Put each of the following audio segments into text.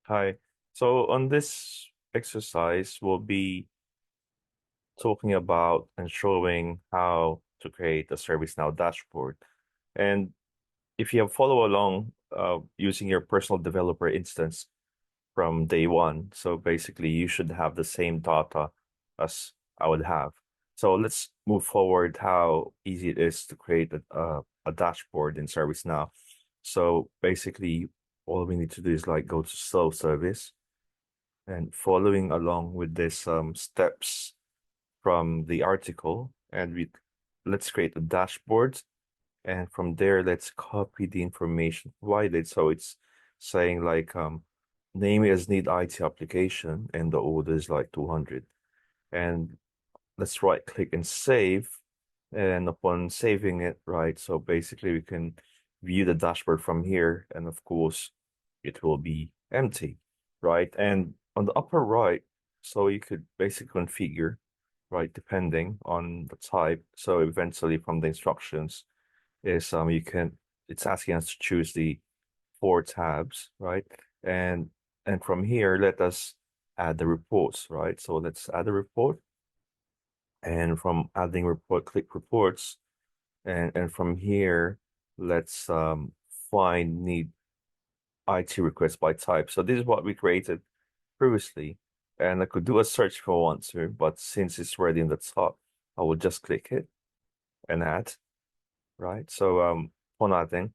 Hi. So on this exercise, we'll be talking about and showing how to create a ServiceNow dashboard. And if you have follow along using your personal developer instance from day one, so basically you should have the same data as I would have. So let's move forward how easy it is to create a dashboard in ServiceNow. So basically all we need to do is like go to self-service and following along with this steps from the article, and we let's create a dashboard, and from there let's copy the information provided. So it's saying like name it as need IT application and the order is like 200, and let's right click and save. And upon saving it, right, so basically we can view the dashboard from here, and of course it will be empty, right? And on the upper right, so you could basically configure, right, depending on the type. So eventually from the instructions is you can it's asking us to choose the four tabs, right? And from here let us add the reports, right? So let's add a report, and from adding report, click reports, and from here let's find need IT request by type. So this is what we created previously, and I could do a search if I want to, but since it's already in the top, I will just click it and add, right? So upon adding,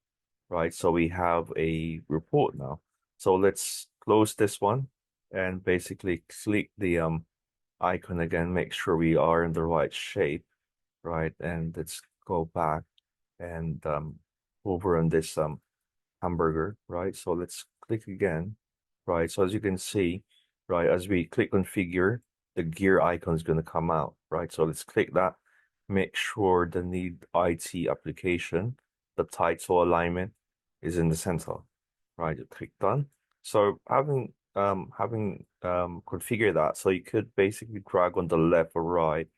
right, so we have a report now. So let's close this one and basically click the icon again, make sure we are in the right shape, right? And let's go back and over on this hamburger, right? So let's click again, right? So as you can see, right, as we click configure, the gear icon is going to come out, right? So let's click that, make sure the need IT application, the title alignment is in the center, right? You click done. So having configured that, so you could basically drag on the left or right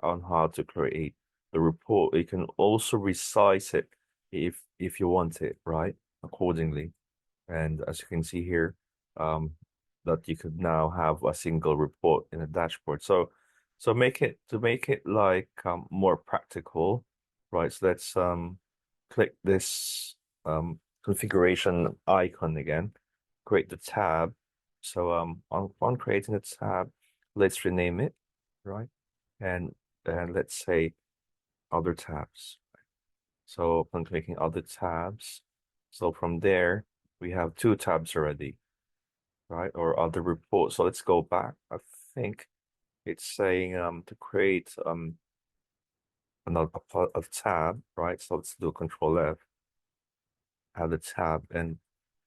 on how to create the report. You can also resize it if you want it, right? Accordingly. And as you can see here, um, that you could now have a single report in a dashboard. So make it like more practical, right? So let's click this configuration icon again, create the tab. So on creating a tab, let's rename it, right? And let's say other tabs. So upon clicking other tabs, so from there we have two tabs already, right? Or other reports. So let's go back. I think it's saying to create another a tab, right? So let's do Control F, add a tab, and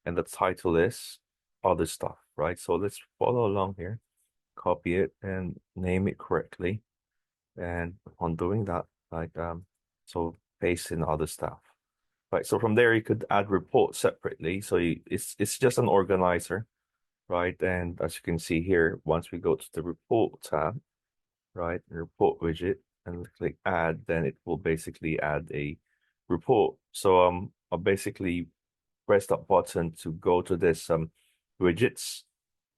the title is other stuff, right? So let's follow along here, copy it and name it correctly. And upon doing that, like so paste in other stuff. Right, so from there you could add reports separately. So it's just an organizer, right? And as you can see here, once we go to the report tab, right, report widget, and click add, then it will basically add a report. So I'll basically press that button to go to this widgets,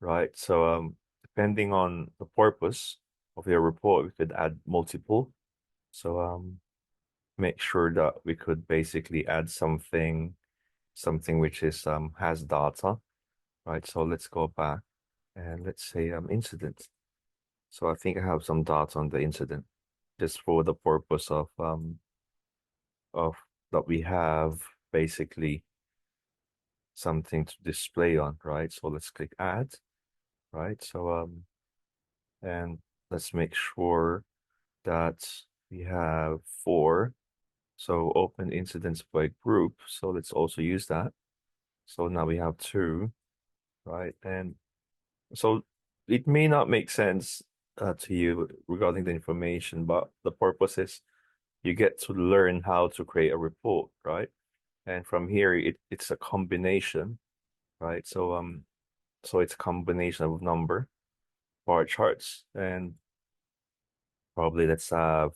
right? So depending on the purpose of your report, we could add multiple. So make sure that we could basically add something which is has data, right? So let's go back and let's say incident. So I think I have some data on the incident just for the purpose of that we have basically something to display on, right? So let's click add, right? So and let's make sure that we have four. So open incidents by group. So let's also use that. So now we have two, right? And so it may not make sense to you regarding the information, but the purpose is you get to learn how to create a report, right? And from here, it's a combination, right? So it's a combination of number, bar charts, and probably let's have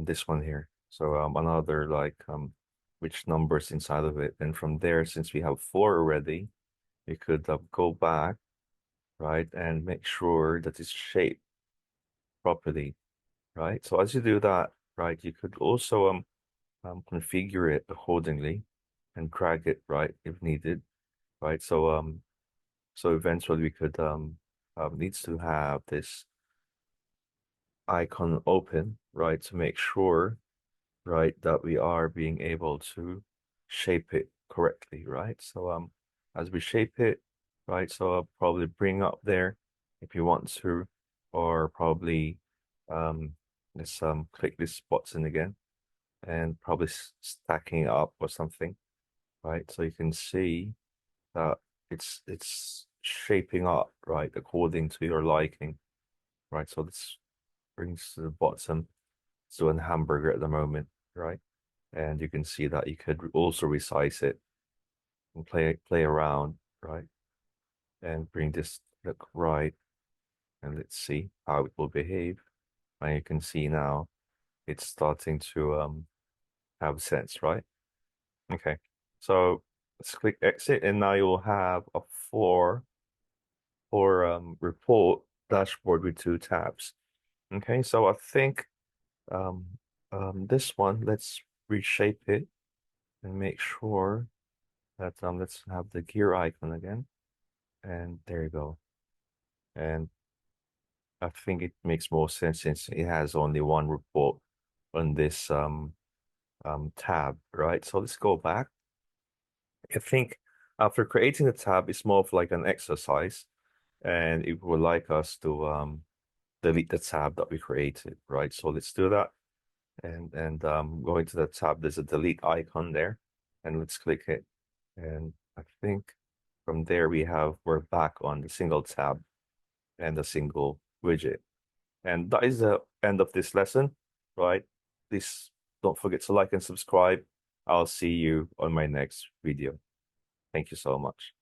this one here. So another like which numbers inside of it, and from there, since we have four already, you could go back, right, and make sure that it's shaped properly, right? So as you do that, right, you could also configure it accordingly and drag it, right, if needed, right? So eventually we could needs to have this icon open, right, to make sure, right, that we are being able to shape it correctly, right? So as we shape it, right, so I'll probably bring up there if you want to, or probably um let's click this button again and probably stacking it up or something, right? So you can see that it's shaping up, right, according to your liking, right? So this brings to the bottom. It's doing hamburger at the moment, right? And you can see that you could also resize it and play around, right? And bring this look right. And let's see how it will behave. And you can see now it's starting to have sense, right? Okay. So let's click exit, and now you'll have a four report dashboard with two tabs. Okay, so I think um this one, let's reshape it and make sure that let's have the gear icon again, and there you go. And I think it makes more sense since it has only one report on this tab, right? So let's go back. I think after creating the tab, it's more of like an exercise, and it would like us to delete the tab that we created, right? So let's do that. And go into the tab, there's a delete icon there, and let's click it. And I think from there we're back on the single tab and a single widget. And that is the end of this lesson, right? Please don't forget to like and subscribe. I'll see you on my next video. Thank you so much.